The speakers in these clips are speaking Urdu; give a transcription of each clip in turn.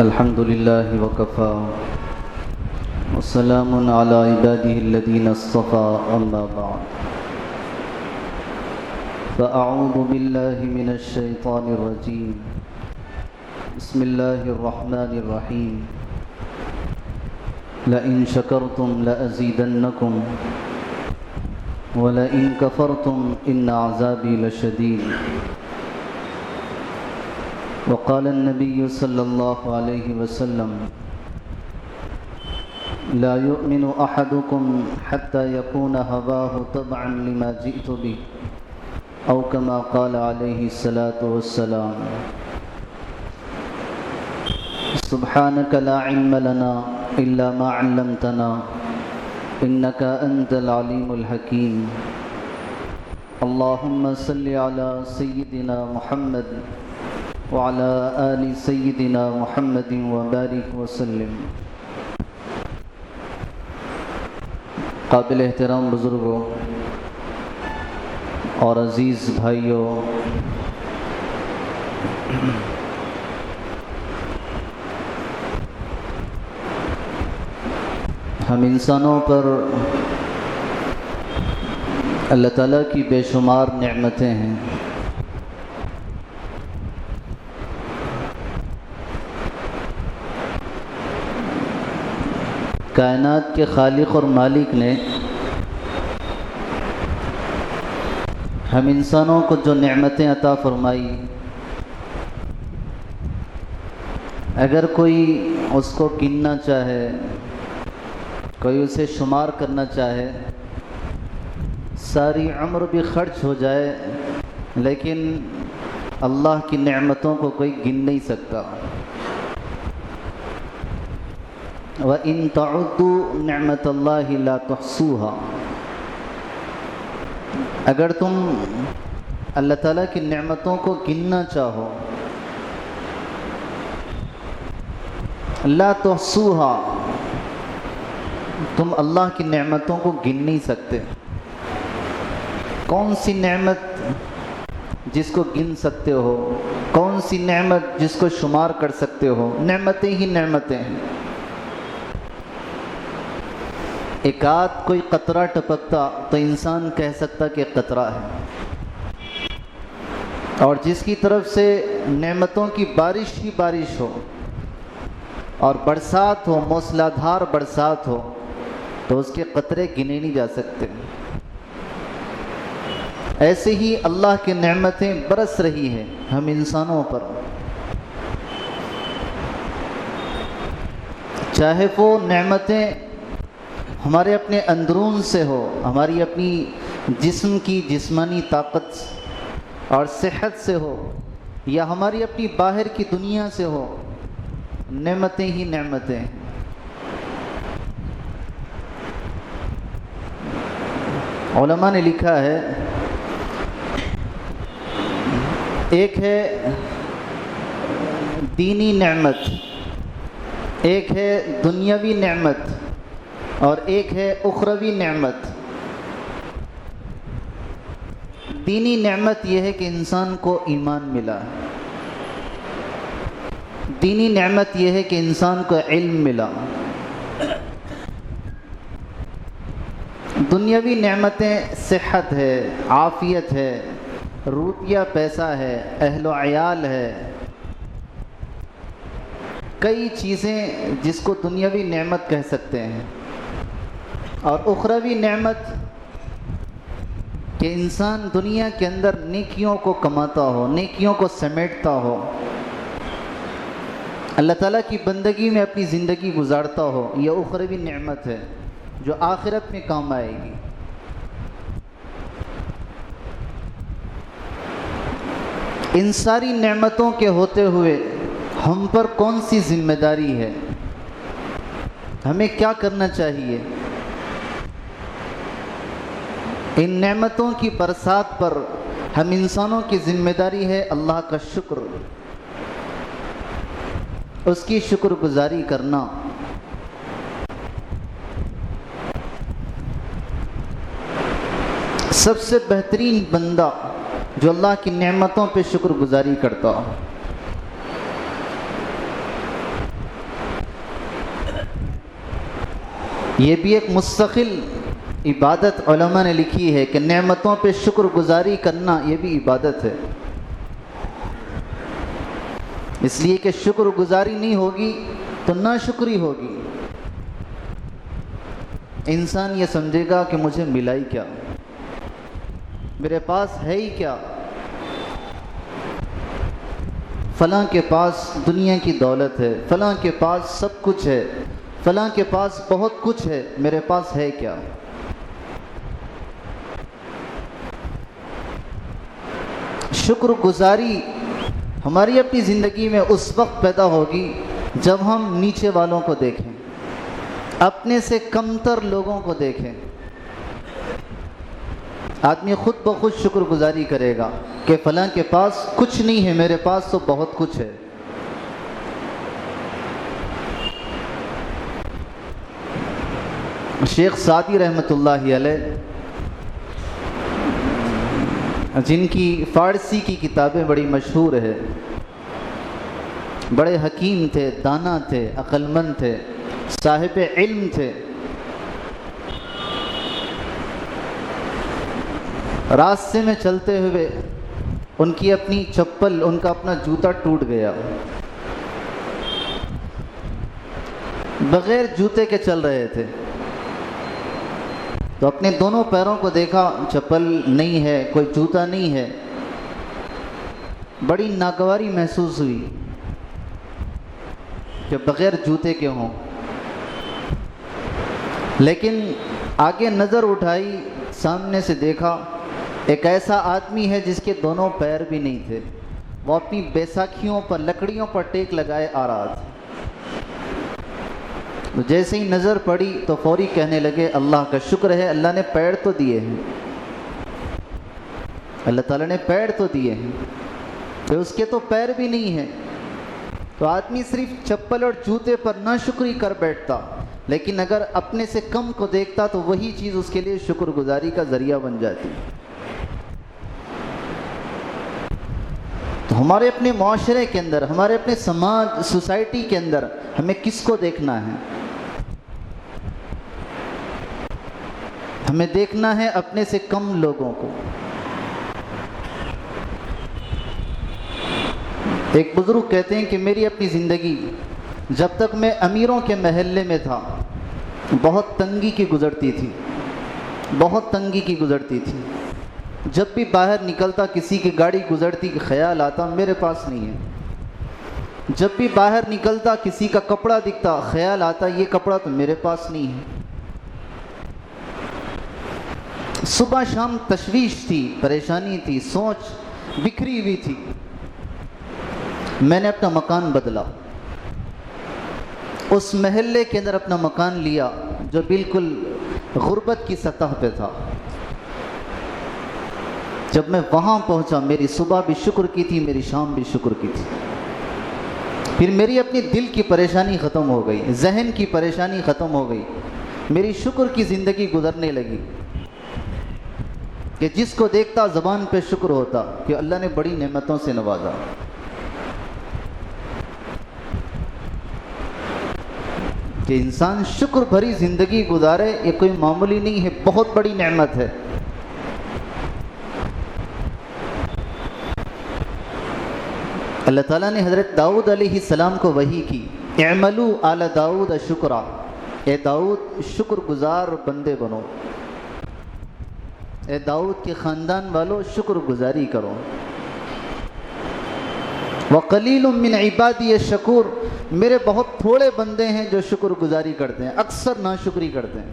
الحمد لله وكفى وسلام على عباده الذين اصطفى أما بعد فأعوذ بالله من الشيطان الرجيم بسم الله الرحمن الرحيم لئن شكرتم لأزيدنكم ولئن كفرتم إن عذابي لشديد وقال النبي صلى الله عليه وسلم لا يؤمن أحدكم حتى يكون هواه تبعا لما جئت به أو كما قال عليه الصلاة والسلام سبحانك لا علم لنا إلا ما علمتنا إنك أنت العليم الحكيم اللهم صل على سيدنا محمد وعلى آل سيدنا محمد وبارك وسلم. قابل احترام بزرگوں اور عزیز بھائیوں، ہم انسانوں پر اللہ تعالیٰ کی بے شمار نعمتیں ہیں. کائنات کے خالق اور مالک نے ہم انسانوں کو جو نعمتیں عطا فرمائی، اگر کوئی اس کو گننا چاہے، کوئی اسے شمار کرنا چاہے، ساری عمر بھی خرچ ہو جائے، لیکن اللہ کی نعمتوں کو کوئی گن نہیں سکتا. وَإِن تَعُدُّوا نِعْمَةَ اللَّهِ لَا تُحْصُوهَا. اگر تم اللہ تعالیٰ کی نعمتوں کو گننا چاہو، لا تحصوها، تم اللہ کی نعمتوں کو گن نہیں سکتے. کون سی نعمت جس کو گن سکتے ہو؟ کون سی نعمت جس کو شمار کر سکتے ہو؟ نعمتیں ہی نعمتیں ہیں. ایک آدھ کوئی قطرہ ٹپکتا تو انسان کہہ سکتا کہ قطرہ ہے، اور جس کی طرف سے نعمتوں کی بارش ہی بارش ہو اور برسات ہو، موسلادھار برسات ہو، تو اس کے قطرے گنے نہیں جا سکتے. ایسے ہی اللہ کی نعمتیں برس رہی ہیں ہم انسانوں پر، چاہے وہ نعمتیں ہمارے اپنے اندرون سے ہو، ہماری اپنی جسم کی جسمانی طاقت اور صحت سے ہو، یا ہماری اپنی باہر کی دنیا سے ہو، نعمتیں ہی نعمتیں. علماء نے لکھا ہے، ایک ہے دینی نعمت، ایک ہے دنیاوی نعمت، اور ایک ہے اخروی نعمت. دینی نعمت یہ ہے کہ انسان کو ایمان ملا، دینی نعمت یہ ہے کہ انسان کو علم ملا. دنیاوی نعمتیں صحت ہے، عافیت ہے، روپیہ پیسہ ہے، اہل و عیال ہے، کئی چیزیں جس کو دنیاوی نعمت کہہ سکتے ہیں. اور اخروی نعمت کہ انسان دنیا کے اندر نیکیوں کو کماتا ہو، نیکیوں کو سمیٹتا ہو، اللہ تعالیٰ کی بندگی میں اپنی زندگی گزارتا ہو. یہ اخروی نعمت ہے جو آخرت میں کام آئے گی. ان ساری نعمتوں کے ہوتے ہوئے ہم پر کون سی ذمہ داری ہے؟ ہمیں کیا کرنا چاہیے؟ ان نعمتوں کی برسات پر ہم انسانوں کی ذمہ داری ہے اللہ کا شکر، اس کی شکر گزاری کرنا. سب سے بہترین بندہ جو اللہ کی نعمتوں پہ شکر گزاری کرتا ہو. یہ بھی ایک مستقل عبادت علماء نے لکھی ہے کہ نعمتوں پہ شکر گزاری کرنا یہ بھی عبادت ہے، اس لیے کہ شکر گزاری نہیں ہوگی تو ناشکری ہوگی۔ انسان یہ سمجھے گا کہ مجھے ملا ہی کیا، میرے پاس ہے ہی کیا، فلاں کے پاس دنیا کی دولت ہے، فلاں کے پاس سب کچھ ہے، فلاں کے پاس بہت کچھ ہے، میرے پاس ہے کیا۔ شکر گزاری ہماری اپنی زندگی میں اس وقت پیدا ہوگی جب ہم نیچے والوں کو دیکھیں، اپنے سے کمتر لوگوں کو دیکھیں۔ آدمی خود بخود شکر گزاری کرے گا کہ فلاں کے پاس کچھ نہیں ہے، میرے پاس تو بہت کچھ ہے۔ شیخ سعدی رحمۃ اللہ علیہ، جن کی فارسی کی کتابیں بڑی مشہور ہے، بڑے حکیم تھے، دانا تھے، عقل مند تھے، صاحب علم تھے۔ راستے میں چلتے ہوئے ان کی اپنی چپل، ان کا اپنا جوتا ٹوٹ گیا، بغیر جوتے کے چل رہے تھے، تو اپنے دونوں پیروں کو دیکھا، چپل نہیں ہے، کوئی جوتا نہیں ہے، بڑی ناگواری محسوس ہوئی کہ بغیر جوتے کے ہوں۔ لیکن آگے نظر اٹھائی، سامنے سے دیکھا ایک ایسا آدمی ہے جس کے دونوں پیر بھی نہیں تھے، وہ اپنی بیساکھیوں پر، لکڑیوں پر ٹیک لگائے آ رہا تھا۔ تو جیسے ہی نظر پڑی تو فوری کہنے لگے اللہ کا شکر ہے، اللہ نے پیر تو دیے ہیں، اللہ تعالیٰ نے پیر تو دیے ہیں، کہ اس کے تو پیر بھی نہیں ہیں۔ تو آدمی صرف چپل اور جوتے پر ناشکری کر بیٹھتا، لیکن اگر اپنے سے کم کو دیکھتا تو وہی چیز اس کے لیے شکر گزاری کا ذریعہ بن جاتی۔ تو ہمارے اپنے معاشرے کے اندر، ہمارے اپنے سماج، سوسائٹی کے اندر ہمیں کس کو دیکھنا ہے؟ ہمیں دیکھنا ہے اپنے سے کم لوگوں کو۔ ایک بزرگ کہتے ہیں کہ میری اپنی زندگی جب تک میں امیروں کے محلے میں تھا بہت تنگی کی گزرتی تھی، بہت تنگی کی گزرتی تھی۔ جب بھی باہر نکلتا کسی کی گاڑی گزرتی کہ خیال آتا میرے پاس نہیں ہے، جب بھی باہر نکلتا کسی کا کپڑا دکھتا خیال آتا یہ کپڑا تو میرے پاس نہیں ہے۔ صبح شام تشویش تھی، پریشانی تھی، سوچ بکھری ہوئی تھی۔ میں نے اپنا مکان بدلا، اس محلے کے اندر اپنا مکان لیا جو بالکل غربت کی سطح پہ تھا۔ جب میں وہاں پہنچا میری صبح بھی شکر کی تھی، میری شام بھی شکر کی تھی۔ پھر میری اپنی دل کی پریشانی ختم ہو گئی، ذہن کی پریشانی ختم ہو گئی، میری شکر کی زندگی گزرنے لگی کہ جس کو دیکھتا زبان پہ شکر ہوتا کہ اللہ نے بڑی نعمتوں سے نوازا۔ کہ انسان شکر بھری زندگی گزارے یہ کوئی معمولی نہیں ہے، بہت بڑی نعمت ہے۔ اللہ تعالیٰ نے حضرت داؤد علیہ السلام کو وحی کی، اعملوا آل داؤد شکرا، اے داؤد شکر گزار بندے بنو، اے داؤد کے خاندان والو شکر گزاری کرو۔ وَقَلِيلٌ مِّنْ عِبَادِيَ الشَّكُورُ، میرے بہت تھوڑے بندے ہیں جو شکر گزاری کرتے ہیں، اکثر ناشکری کرتے ہیں۔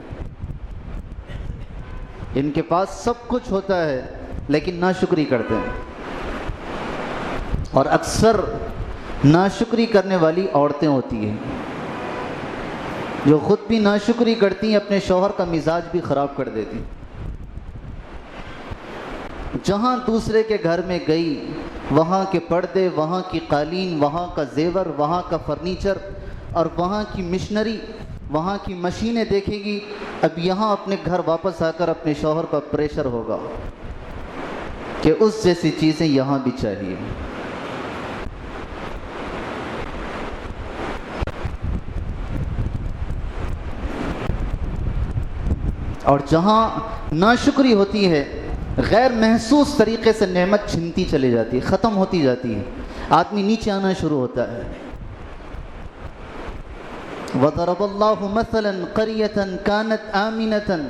ان کے پاس سب کچھ ہوتا ہے لیکن ناشکری کرتے ہیں، اور اکثر ناشکری کرنے والی عورتیں ہوتی ہیں جو خود بھی ناشکری کرتی ہیں، اپنے شوہر کا مزاج بھی خراب کر دیتی۔ جہاں دوسرے کے گھر میں گئی وہاں کے پردے، وہاں کی قالین، وہاں کا زیور، وہاں کا فرنیچر اور وہاں کی مشنری، وہاں کی مشینیں دیکھے گی، اب یہاں اپنے گھر واپس آ کر اپنے شوہر پر پریشر ہوگا کہ اس جیسی چیزیں یہاں بھی چاہیے۔ اور جہاں ناشکری ہوتی ہے غیر محسوس طریقے سے نعمت چھنتی چلی جاتی ہے، ختم ہوتی جاتی ہے، آدمی نیچے آنا شروع ہوتا ہے۔ وَضَرَبَ اللَّهُ مَثَلًا قَرْيَةً كَانَتْ آمِنَةً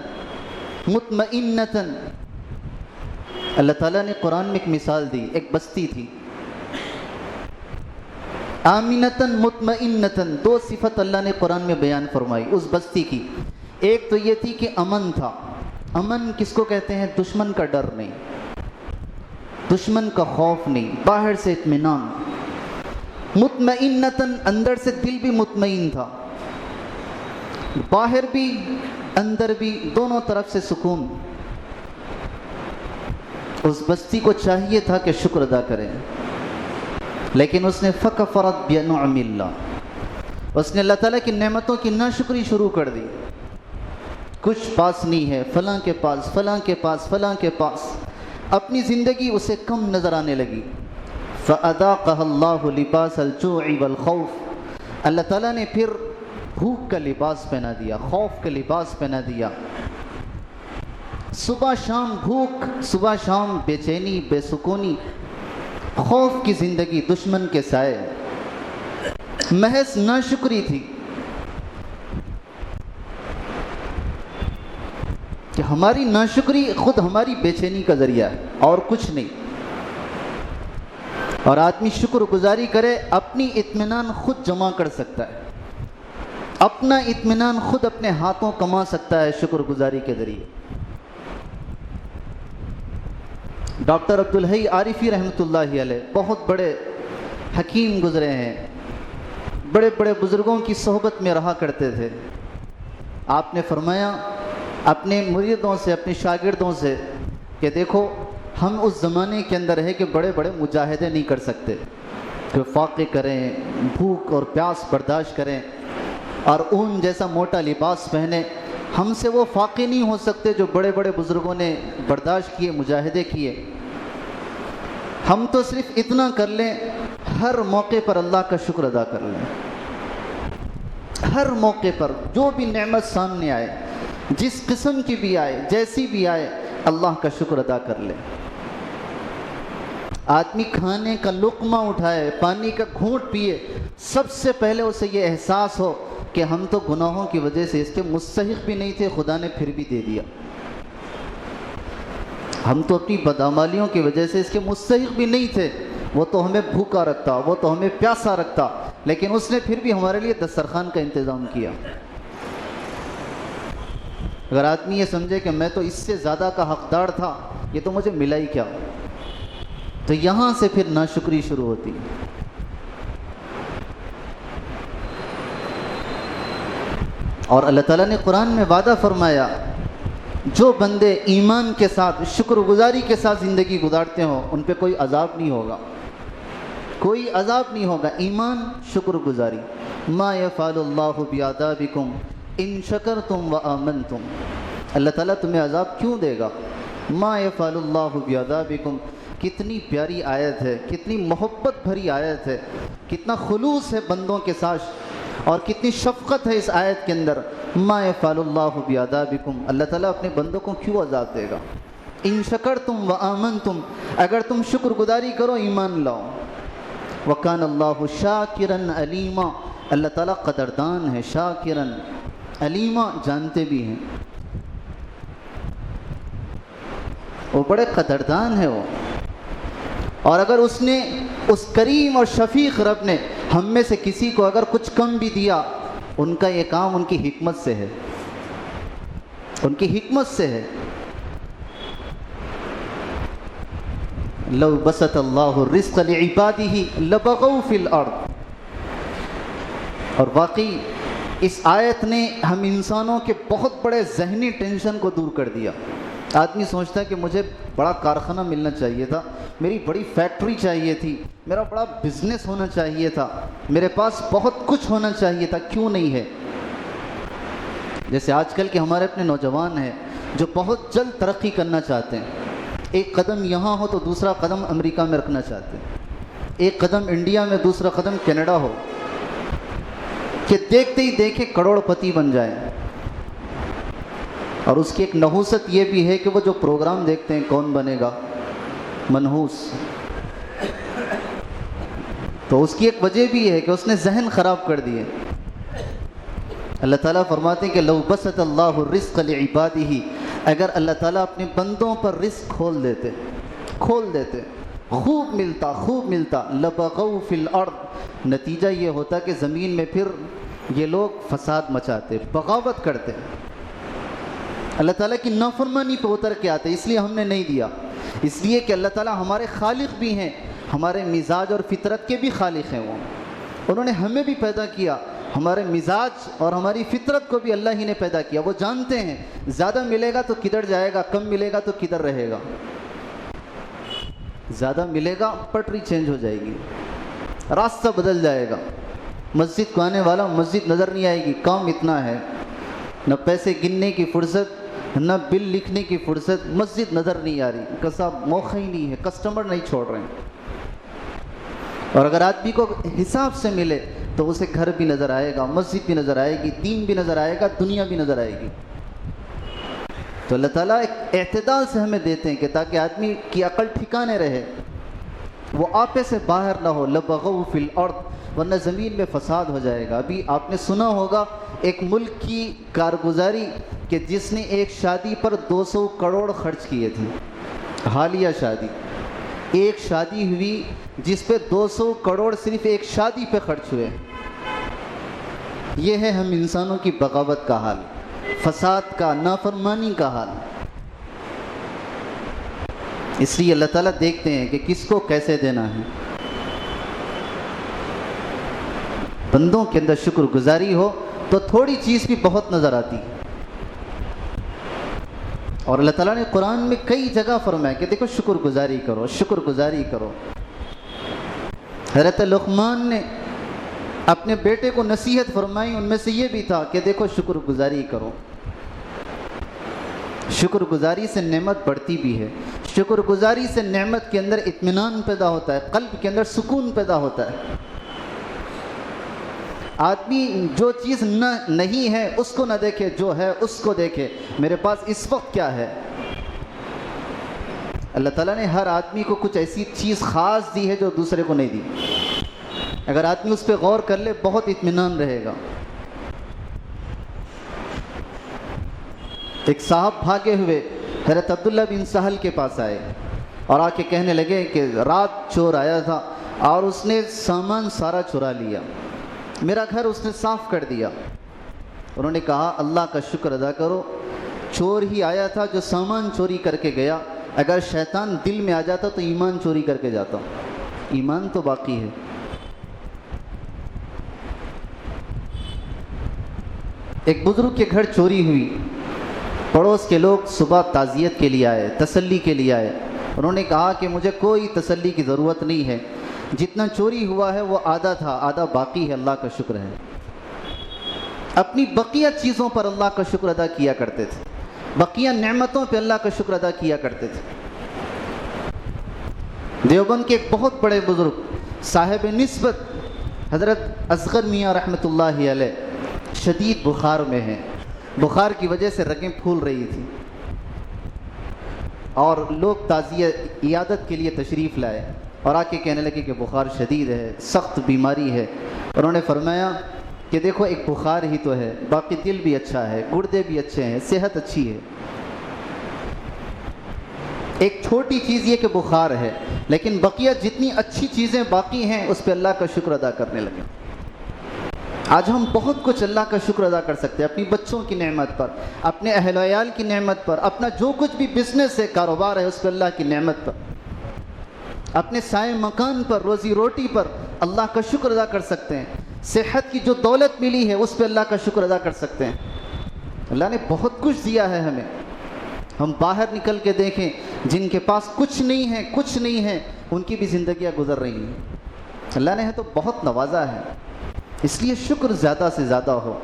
مُطْمَئِنَّةً، اللہ تعالیٰ نے قرآن میں ایک مثال دی، ایک بستی تھی، آمِنَةً مُطْمَئِنَّةً، دو صفت اللہ نے قرآن میں بیان فرمائی اس بستی کی۔ ایک تو یہ تھی کہ امن تھا۔ امن کس کو کہتے ہیں؟ دشمن کا ڈر نہیں، دشمن کا خوف نہیں، باہر سے اطمینان۔ مطمئنتاً، اندر سے دل بھی مطمئن تھا، باہر بھی اندر بھی دونوں طرف سے سکون۔ اس بستی کو چاہیے تھا کہ شکر ادا کرے، لیکن اس نے فَكَفَرَتْ بِأَنْعُمِ اللَّهِ، اس نے اللہ تعالیٰ کی نعمتوں کی ناشکری شروع کر دی۔ کچھ پاس نہیں ہے، فلاں کے پاس، فلاں کے پاس، فلاں کے پاس، اپنی زندگی اسے کم نظر آنے لگی۔ فَأَذَاقَهَا اللَّهُ لِبَاسَ الْجُوعِ وَالْخَوْفِ، اللہ تعالیٰ نے پھر بھوک کا لباس پہنا دیا، خوف کا لباس پہنا دیا۔ صبح شام بھوک، صبح شام بے چینی، بے سکونی، خوف کی زندگی، دشمن کے سائے، محض ناشکری تھی کہ ہماری ناشکری خود ہماری بے چینی کا ذریعہ ہے اور کچھ نہیں۔ اور آدمی شکر گزاری کرے، اپنی اطمینان خود جمع کر سکتا ہے، اپنا اطمینان خود اپنے ہاتھوں کما سکتا ہے شکر گزاری کے ذریعے۔ ڈاکٹر عبدالحی عارفی رحمۃ اللہ علیہ بہت بڑے حکیم گزرے ہیں، بڑے بڑے بزرگوں کی صحبت میں رہا کرتے تھے۔ آپ نے فرمایا اپنے مریدوں سے، اپنے شاگردوں سے کہ دیکھو ہم اس زمانے کے اندر ہے کہ بڑے بڑے مجاہدے نہیں کر سکتے، کہ فاقے کریں، بھوک اور پیاس برداشت کریں اور اون جیسا موٹا لباس پہنے، ہم سے وہ فاقے نہیں ہو سکتے جو بڑے بڑے بزرگوں نے برداشت کیے، مجاہدے کیے۔ ہم تو صرف اتنا کر لیں، ہر موقع پر اللہ کا شکر ادا کر لیں، ہر موقع پر جو بھی نعمت سامنے آئے، جس قسم کی بھی آئے، جیسی بھی آئے، اللہ کا شکر ادا کر لیں۔ آدمی کھانے کا لقمہ اٹھائے، پانی کا گھونٹ پیے، سب سے پہلے اسے یہ احساس ہو کہ ہم تو گناہوں کی وجہ سے اس کے مستحق بھی نہیں تھے، خدا نے پھر بھی دے دیا۔ ہم تو اپنی بدعمالیوں کی وجہ سے اس کے مستحق بھی نہیں تھے، وہ تو ہمیں بھوکا رکھتا، وہ تو ہمیں پیاسا رکھتا، لیکن اس نے پھر بھی ہمارے لیے دسترخوان کا انتظام کیا۔ اگر آدمی یہ سمجھے کہ میں تو اس سے زیادہ کا حقدار تھا، یہ تو مجھے ملا ہی کیا، تو یہاں سے پھر ناشکری شروع ہوتی۔ اور اللہ تعالیٰ نے قرآن میں وعدہ فرمایا جو بندے ایمان کے ساتھ، شکر گزاری کے ساتھ زندگی گزارتے ہوں ان پہ کوئی عذاب نہیں ہوگا، کوئی عذاب نہیں ہوگا۔ ایمان، شکر گزاری۔ ما یفعل اللہ بعذابکم ان شکرتم وآمنتم، اللہ تعالیٰ تمہیں عذاب کیوں دے گا؟ ما یفعل اللہ بعذابکم، کتنی پیاری آیت ہے، کتنی محبت بھری آیت ہے، کتنا خلوص ہے بندوں کے ساتھ اور کتنی شفقت ہے اس آیت کے اندر۔ ما یفعل اللہ بعذابکم، اللہ تعالیٰ اپنے بندوں کو کیوں عذاب دے گا؟ ان شکرتم وآمنتم، اگر تم شکر گزاری کرو، ایمان لاؤ۔ وکان اللہ شاکرا علیما، اللہ تعالیٰ قدردان ہے، شاکرا علیما، جانتے بھی ہیں، وہ بڑے قدردان ہے وہ۔ اور اگر اس نے، اس کریم اور شفیق رب نے ہم میں سے کسی کو اگر کچھ کم بھی دیا، ان کا یہ کام ان کی حکمت سے ہے، ان کی حکمت سے ہے۔ لو بسط اللہ الرزق لعبادہ لبغوا فی الارض، اور واقعی اس آیت نے ہم انسانوں کے بہت بڑے ذہنی ٹینشن کو دور کر دیا۔ آدمی سوچتا ہے کہ مجھے بڑا کارخانہ ملنا چاہیے تھا، میری بڑی فیکٹری چاہیے تھی، میرا بڑا بزنس ہونا چاہیے تھا، میرے پاس بہت کچھ ہونا چاہیے تھا، کیوں نہیں ہے؟ جیسے آج کل کے ہمارے اپنے نوجوان ہیں جو بہت جلد ترقی کرنا چاہتے ہیں، ایک قدم یہاں ہو تو دوسرا قدم امریکہ میں رکھنا چاہتے ہیں، ایک قدم انڈیا میں، دوسرا قدم کینیڈا ہو، کہ دیکھتے ہی دیکھے کروڑ پتی بن جائیں۔ اور اس کی ایک نحوست یہ بھی ہے کہ وہ جو پروگرام دیکھتے ہیں کون بنے گا منحوس، تو اس کی ایک وجہ بھی ہے کہ اس نے ذہن خراب کر دیے۔ اللہ تعالیٰ فرماتے ہیں کہ لو بسط اللہ الرزق لعبادہ، اگر اللہ تعالیٰ اپنے بندوں پر رزق کھول دیتے خوب ملتا لبغوا فی الارض، نتیجہ یہ ہوتا کہ زمین میں پھر یہ لوگ فساد مچاتے، بغاوت کرتے، اللہ تعالیٰ کی نافرمانی پہ اتر کے آتے۔ اس لیے ہم نے نہیں دیا، اس لیے کہ اللہ تعالیٰ ہمارے خالق بھی ہیں، ہمارے مزاج اور فطرت کے بھی خالق ہیں۔ وہ انہوں نے ہمیں بھی پیدا کیا، ہمارے مزاج اور ہماری فطرت کو بھی اللہ ہی نے پیدا کیا۔ وہ جانتے ہیں زیادہ ملے گا تو کدھر جائے گا، کم ملے گا تو کدھر رہے گا۔ زیادہ ملے گا پٹری چینج ہو جائے گی، راستہ بدل جائے گا، مسجد کو آنے والا مسجد نظر نہیں آئے گی، کام اتنا ہے، نہ پیسے گننے کی فرصت نہ بل لکھنے کی فرصت، مسجد نظر نہیں آ رہی، کسب موقع ہی نہیں ہے، کسٹمر نہیں چھوڑ رہے ہیں۔ اور اگر آدمی کو حساب سے ملے تو اسے گھر بھی نظر آئے گا، مسجد بھی نظر آئے گی، دین بھی نظر آئے گا، دنیا بھی نظر آئے گی۔ تو اللہ تعالیٰ ایک اعتدال سے ہمیں دیتے ہیں کہ تاکہ آدمی کی عقل ٹھکانے رہے، وہ آپے سے باہر نہ ہو، لبغوا فی الارض، ورنہ زمین میں فساد ہو جائے گا۔ ابھی آپ نے سنا ہوگا ایک ملک کی کارگزاری کہ جس نے ایک شادی پر 200 کروڑ خرچ کیے تھے، حالیہ شادی، ایک شادی ہوئی جس پہ 200 کروڑ صرف ایک شادی پہ خرچ ہوئے۔ یہ ہے ہم انسانوں کی بغاوت کا حال، فساد کا، نافرمانی کا حال۔ اس لیے اللہ تعالیٰ دیکھتے ہیں کہ کس کو کیسے دینا ہے۔ بندوں کے اندر شکر گزاری ہو تو تھوڑی چیز بھی بہت نظر آتی ہے۔ اور اللہ تعالیٰ نے قرآن میں کئی جگہ فرمایا کہ دیکھو شکر گزاری کرو، شکر گزاری کرو۔ حضرت لقمان نے اپنے بیٹے کو نصیحت فرمائی، ان میں سے یہ بھی تھا کہ دیکھو شکر گزاری کرو۔ شکر گزاری سے نعمت بڑھتی بھی ہے، شکر گزاری سے نعمت کے اندر اطمینان پیدا ہوتا ہے، قلب کے اندر سکون پیدا ہوتا ہے۔ آدمی جو چیز نہیں ہے اس کو نہ دیکھے، جو ہے اس کو دیکھے، میرے پاس اس وقت کیا ہے۔ اللہ تعالیٰ نے ہر آدمی کو کچھ ایسی چیز خاص دی ہے جو دوسرے کو نہیں دی۔ اگر آدمی اس پہ غور کر لے بہت اطمینان رہے گا۔ ایک صاحب بھاگے ہوئے حضرت عبداللہ بن سہل کے پاس آئے اور آ کے کہنے لگے کہ رات چور آیا تھا اور اس نے سامان سارا چرا لیا، میرا گھر اس نے صاف کر دیا۔ انہوں نے کہا اللہ کا شکر ادا کرو، چور ہی آیا تھا جو سامان چوری کر کے گیا، اگر شیطان دل میں آ جاتا تو ایمان چوری کر کے جاتا، ایمان تو باقی ہے۔ ایک بزرگ کے گھر چوری ہوئی، پڑوس کے لوگ صبح تعزیت کے لیے آئے، تسلی کے لیے آئے۔ انہوں نے کہا کہ مجھے کوئی تسلی کی ضرورت نہیں ہے، جتنا چوری ہوا ہے وہ آدھا تھا، آدھا باقی ہے، اللہ کا شکر ہے۔ اپنی بقیہ چیزوں پر اللہ کا شکر ادا کیا کرتے تھے، بقیہ نعمتوں پہ اللہ کا شکر ادا کیا کرتے تھے۔ دیوبند کے ایک بہت بڑے بزرگ صاحب نسبت حضرت اصغر میاں رحمۃ اللہ علیہ شدید بخار میں ہیں، بخار کی وجہ سے رگیں پھول رہی تھی اور لوگ تعزیت عیادت کے لیے تشریف لائے اور آ کے کہنے لگے کہ بخار شدید ہے، سخت بیماری ہے۔ انہوں نے فرمایا کہ دیکھو ایک بخار ہی تو ہے، باقی دل بھی اچھا ہے، گردے بھی اچھے ہیں، صحت اچھی ہے۔ ایک چھوٹی چیز یہ کہ بخار ہے، لیکن بقیہ جتنی اچھی چیزیں باقی ہیں اس پہ اللہ کا شکر ادا کرنے لگے۔ آج ہم بہت کچھ اللہ کا شکر ادا کر سکتے ہیں، اپنی بچوں کی نعمت پر، اپنے اہل و عیال کی نعمت پر، اپنا جو کچھ بھی بزنس ہے، کاروبار ہے، اس پہ اللہ کی نعمت پر، اپنے سائے مکان پر، روزی روٹی پر اللہ کا شکر ادا کر سکتے ہیں۔ صحت کی جو دولت ملی ہے اس پہ اللہ کا شکر ادا کر سکتے ہیں۔ اللہ نے بہت کچھ دیا ہے ہمیں۔ ہم باہر نکل کے دیکھیں، جن کے پاس کچھ نہیں ہے ان کی بھی زندگیاں گزر رہی ہیں۔ اللہ نے ہے تو بہت نوازا ہے، اس لیے شکر زیادہ سے زیادہ ہو۔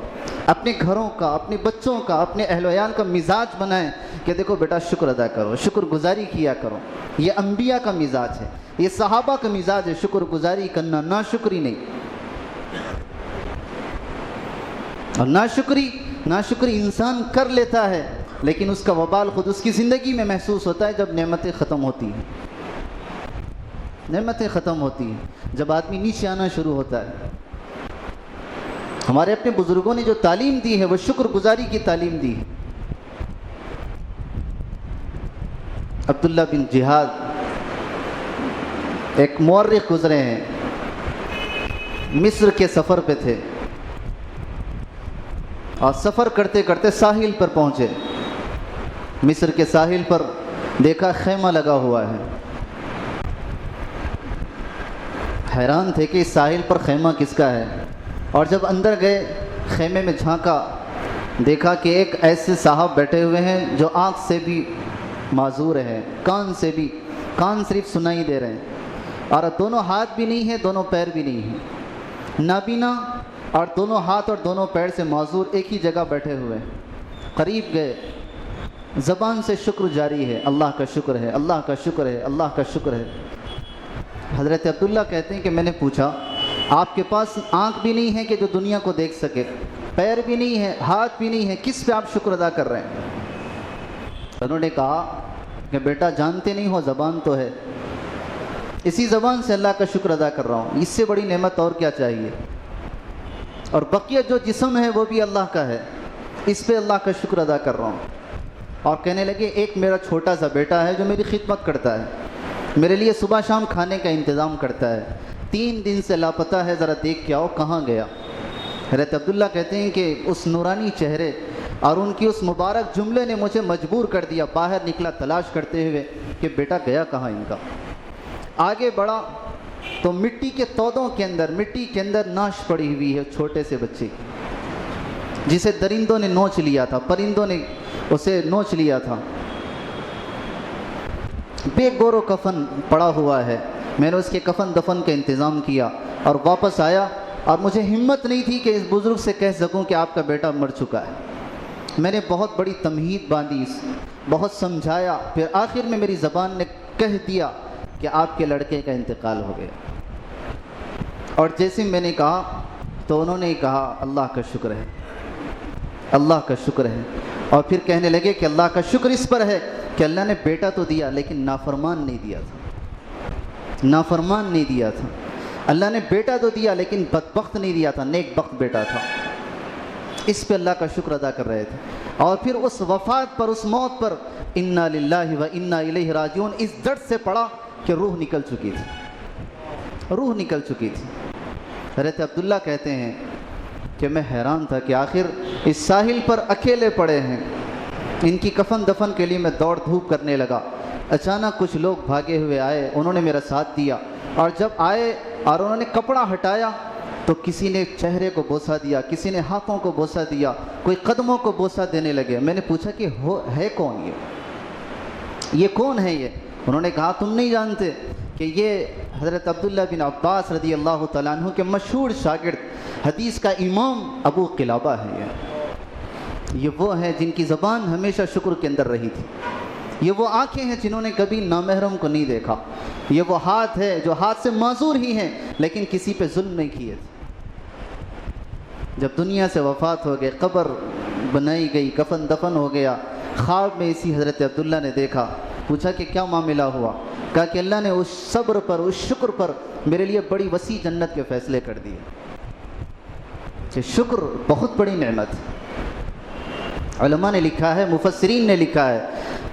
اپنے گھروں کا، اپنے بچوں کا، اپنے اہل و عیال کا مزاج بنائیں کہ دیکھو بیٹا شکر ادا کرو، شکر گزاری کیا کرو۔ یہ انبیاء کا مزاج ہے، یہ صحابہ کا مزاج ہے، شکر گزاری کرنا، ناشکری نہیں۔ اور ناشکری انسان کر لیتا ہے لیکن اس کا وبال خود اس کی زندگی میں محسوس ہوتا ہے جب نعمتیں ختم ہوتی ہیں، نعمتیں ختم ہوتی ہیں، جب آدمی نیچے آنا شروع ہوتا ہے۔ ہمارے اپنے بزرگوں نے جو تعلیم دی ہے وہ شکر گزاری کی تعلیم دی ہے۔ عبداللہ بن جہاد ایک مورخ گزرے ہیں، مصر کے سفر پہ تھے اور سفر کرتے کرتے ساحل پر پہنچے۔ مصر کے ساحل پر دیکھا خیمہ لگا ہوا ہے، حیران تھے کہ اس ساحل پر خیمہ کس کا ہے، اور جب اندر گئے خیمے میں جھانکا، دیکھا کہ ایک ایسے صاحب بیٹھے ہوئے ہیں جو آنکھ سے بھی معذور ہیں، کان صرف سنائی دے رہے ہیں، اور دونوں ہاتھ بھی نہیں ہیں، دونوں پیر بھی نہیں ہیں، نابینا اور دونوں ہاتھ اور دونوں پیر سے معذور ایک ہی جگہ بیٹھے ہوئے ہیں۔ قریب گئے، زبان سے شکر جاری ہے، اللہ کا شکر ہے، اللہ کا شکر ہے، اللہ کا شکر ہے۔ حضرت عبداللہ کہتے ہیں کہ میں نے پوچھا آپ کے پاس آنکھ بھی نہیں ہے کہ جو دنیا کو دیکھ سکے، پیر بھی نہیں ہے، ہاتھ بھی نہیں ہے، کس پہ آپ شکر ادا کر رہے ہیں؟ انہوں نے کہا کہ بیٹا جانتے نہیں ہو، زبان تو ہے، اسی زبان سے اللہ کا شکر ادا کر رہا ہوں، اس سے بڑی نعمت اور کیا چاہیے؟ اور بقیہ جو جسم ہے وہ بھی اللہ کا ہے، اس پہ اللہ کا شکر ادا کر رہا ہوں۔ اور کہنے لگے ایک میرا چھوٹا سا بیٹا ہے جو میری خدمت کرتا ہے، میرے لیے صبح شام کھانے کا انتظام کرتا ہے، 3 دن سے لاپتہ ہے، ذرا دیکھ کے آؤ کہاں گیا۔ حضرت عبداللہ کہتے ہیں کہ اس نورانی چہرے اور ان کی اس مبارک جملے نے مجھے مجبور کر دیا، باہر نکلا تلاش کرتے ہوئے کہ بیٹا گیا کہاں ان کا۔ آگے بڑھا تو مٹی کے تودوں کے اندر، مٹی کے اندر ناش پڑی ہوئی ہے چھوٹے سے بچے کی، جسے درندوں نے نوچ لیا تھا، پرندوں نے اسے نوچ لیا تھا، بے گور و کفن پڑا ہوا ہے۔ میں نے اس کے کفن دفن کا انتظام کیا اور واپس آیا، اور مجھے ہمت نہیں تھی کہ اس بزرگ سے کہہ سکوں کہ آپ کا بیٹا مر چکا ہے۔ میں نے بہت بڑی تمہید باندھی، بہت سمجھایا، پھر آخر میں میری زبان نے کہہ دیا کہ آپ کے لڑکے کا انتقال ہو گیا۔ اور جیسے میں نے کہا تو انہوں نے کہا اللہ کا شکر ہے، اللہ کا شکر ہے، اور پھر کہنے لگے کہ اللہ کا شکر اس پر ہے کہ اللہ نے بیٹا تو دیا لیکن نافرمان نہیں دیا تھا، نافرمان نہیں دیا تھا۔ اللہ نے بیٹا تو دیا لیکن بدبخت نہیں دیا تھا، نیک بخت بیٹا تھا۔ اس پہ اللہ کا شکر ادا کر رہے تھے۔ اور پھر اس وفات پر، اس موت پر انا للہ و انا الیہ راجعون اس درد سے پڑا کہ روح نکل چکی تھی، روح نکل چکی تھی۔ حضرت عبداللہ کہتے ہیں کہ میں حیران تھا کہ آخر اس ساحل پر اکیلے پڑے ہیں، ان کی کفن دفن کے لیے میں دوڑ دھوپ کرنے لگا، اچانک کچھ لوگ بھاگے ہوئے آئے، انہوں نے میرا ساتھ دیا، اور جب آئے اور انہوں نے کپڑا ہٹایا تو کسی نے چہرے کو بوسہ دیا، کسی نے ہاتھوں کو بوسہ دیا، کوئی قدموں کو بوسہ دینے لگے۔ میں نے پوچھا کہ ہے کون یہ کون ہے یہ؟ انہوں نے کہا تم نہیں جانتے کہ یہ حضرت عبداللہ بن عباس رضی اللہ تعالیٰ عنہ کے مشہور شاگرد، حدیث کا امام ابو قلابہ ہے۔ یہ وہ ہیں جن کی زبان ہمیشہ شکر کے اندر رہی تھی، یہ وہ آنکھیں ہیں جنہوں نے کبھی نامحرم کو نہیں دیکھا، یہ وہ ہاتھ ہے جو ہاتھ سے معذور ہی ہیں لیکن کسی پہ ظلم نہیں کیے تھے۔ جب دنیا سے وفات ہو گئے، قبر بنائی گئی، کفن دفن ہو گیا، خواب میں اسی حضرت عبداللہ نے دیکھا، پوچھا کہ کیا معاملہ ہوا؟ کہا کہ اللہ نے اس صبر پر، اس شکر پر میرے لیے بڑی وسیع جنت کے فیصلے کر دیے۔ کہ شکر بہت بڑی نعمت ہے۔ علماء نے لکھا ہے، مفسرین نے لکھا ہے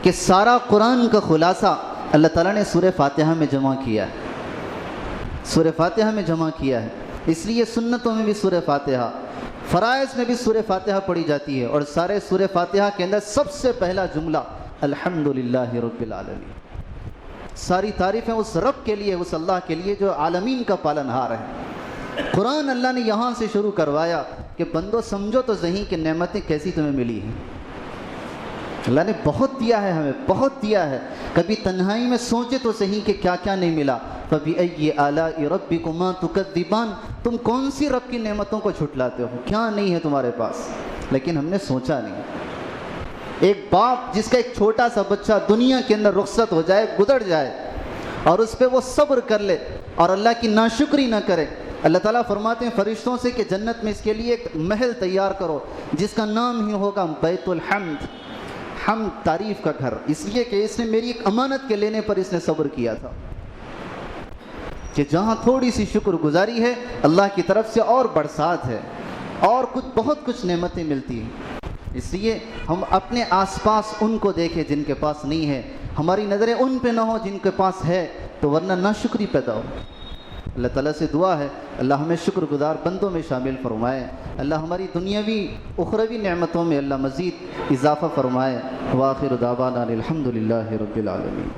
کہ سارا قرآن کا خلاصہ اللہ تعالیٰ نے سورہ فاتحہ میں جمع کیا ہے، سورہ فاتحہ میں جمع کیا ہے۔ اس لیے سنتوں میں بھی سورہ فاتحہ، فرائض میں بھی سورہ فاتحہ پڑھی جاتی ہے، اور سارے سورہ فاتحہ کے اندر سب سے پہلا جملہ الحمدللہ رب العالمین۔ ساری تعریفیں اس رب کے لیے، اس اللہ کے لیے جو عالمین کا پالنہار ہے۔ قرآن اللہ نے یہاں سے شروع کروایا کہ بندو سمجھو تو صحیح کہ نعمتیں کیسی تمہیں ملی ہیں۔ اللہ نے بہت دیا ہے، ہمیں بہت دیا ہے، کبھی تنہائی میں سوچے تو صحیح کہ کیا کیا نہیں ملا۔ فَبِأَيِّ آلَاءِ رَبِّكُمَا تُكَذِّبَانِ، تم کون سی رب کی نعمتوں کو جھٹلاتے ہو؟ کیا نہیں ہے تمہارے پاس؟ لیکن ہم نے سوچا نہیں۔ ایک باپ جس کا ایک چھوٹا سا بچہ دنیا کے اندر رخصت ہو جائے، گزر جائے، اور اس پہ وہ صبر کر لے اور اللہ کی ناشکری نہ کرے، اللہ تعالیٰ فرماتے ہیں فرشتوں سے کہ جنت میں اس کے لیے ایک محل تیار کرو جس کا نام ہی ہوگا بیت الحمد۔ حمد تعریف کا گھر، اس لیے کہ اس نے میری ایک امانت کے لینے پر اس نے صبر کیا تھا کہ جہاں تھوڑی سی شکر گزاری ہے اللہ کی طرف سے اور برسات ہے اور بہت کچھ نعمتیں ملتی ہیں۔ اس لیے ہم اپنے آس پاس ان کو دیکھیں جن کے پاس نہیں ہے، ہماری نظریں ان پہ نہ ہو جن کے پاس ہے، تو ورنہ ناشکری پیدا ہو۔ اللہ تعالیٰ سے دعا ہے اللہ ہمیں شکر گزار بندوں میں شامل فرمائے، اللہ ہماری دنیاوی اخروی نعمتوں میں اللہ مزید اضافہ فرمائے۔ وآخر دعوانا الحمد للہ رب العالمین۔